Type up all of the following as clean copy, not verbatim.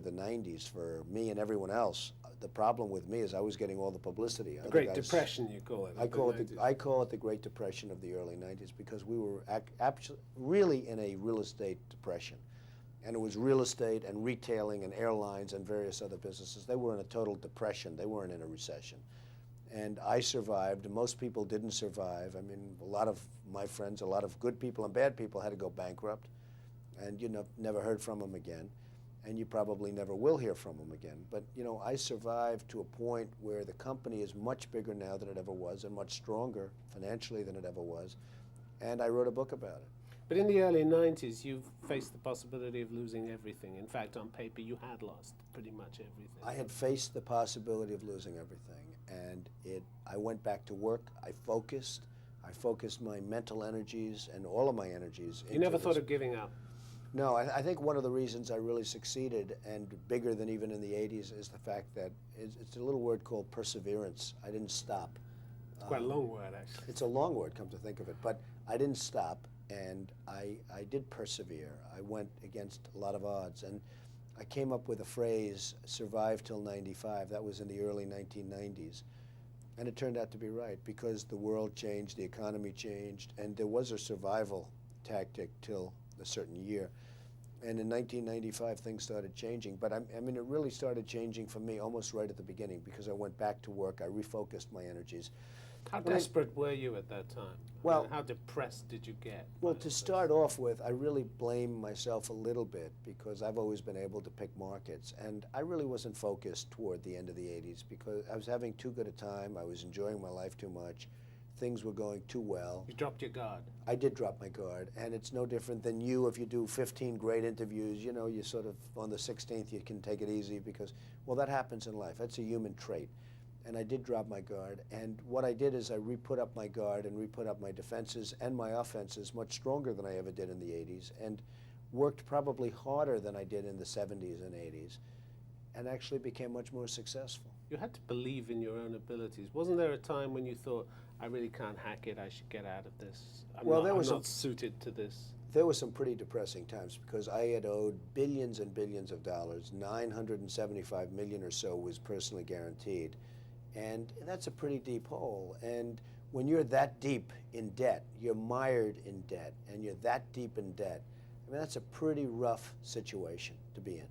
the 90s for me and everyone else. The problem with me is I was getting all the publicity. The Great Depression, you call it. I call it the Great Depression of the early 90s because we were really in a real estate depression. And it was real estate and retailing and airlines and various other businesses. They were in a total depression. They weren't in a recession. And I survived. Most people didn't survive. I mean, a lot of my friends, a lot of good people and bad people had to go bankrupt. And you never heard from them again. And you probably never will hear from them again. But, I survived to a point where the company is much bigger now than it ever was and much stronger financially than it ever was. And I wrote a book about it. But in the early 90s, you faced the possibility of losing everything. In fact, on paper, you had lost pretty much everything. I had faced the possibility of losing everything, and I went back to work. I focused my mental energies and all of my energies. You never thought of giving up? No, I think one of the reasons I really succeeded, and bigger than even in the 80s, is the fact that it's a little word called perseverance. I didn't stop. It's quite a long word, actually. It's a long word, come to think of it, but I didn't stop. And I did persevere. I went against a lot of odds. And I came up with a phrase, survive till 95. That was in the early 1990s. And it turned out to be right because the world changed, the economy changed, and there was a survival tactic till a certain year. And in 1995, things started changing. But I mean, it really started changing for me almost right at the beginning because I went back to work. I refocused my energies. How desperate were you at that time? Well, how depressed did you get? Well, to start off with, I really blame myself a little bit because I've always been able to pick markets, and I really wasn't focused toward the end of the 80s because I was having too good a time. I was enjoying my life too much. Things were going too well. You dropped your guard. I did drop my guard, and it's no different than you. If you do 15 great interviews, you sort of, on the 16th, you can take it easy because, well, that happens in life. That's a human trait. And I did drop my guard, and what I did is I re-put up my guard and re-put up my defenses and my offenses much stronger than I ever did in the 80s, and worked probably harder than I did in the 70s and 80s, and actually became much more successful. You had to believe in your own abilities. Wasn't there a time when you thought, I really can't hack it, I should get out of this? I'm not suited to this. There were some pretty depressing times because I had owed billions and billions of dollars. 975 million or so was personally guaranteed. And that's a pretty deep hole. And when you're that deep in debt, you're mired in debt, and you're that deep in debt, I mean, that's a pretty rough situation to be in.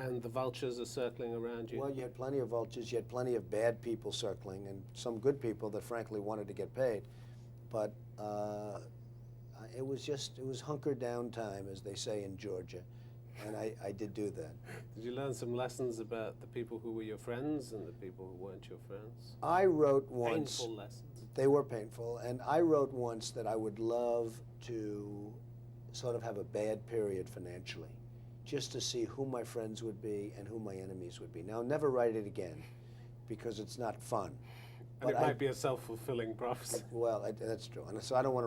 And the vultures are circling around you? Well, you had plenty of vultures. You had plenty of bad people circling, and some good people that frankly wanted to get paid. But it was hunker down time, as they say in Georgia. And I did do that. Did you learn some lessons about the people who were your friends and the people who weren't your friends? I wrote once. Painful lessons. They were painful. And I wrote once that I would love to sort of have a bad period financially, just to see who my friends would be and who my enemies would be. Now, never write it again because it's not fun. And it might be a self-fulfilling prophecy. Well, that's true. And so I don't want to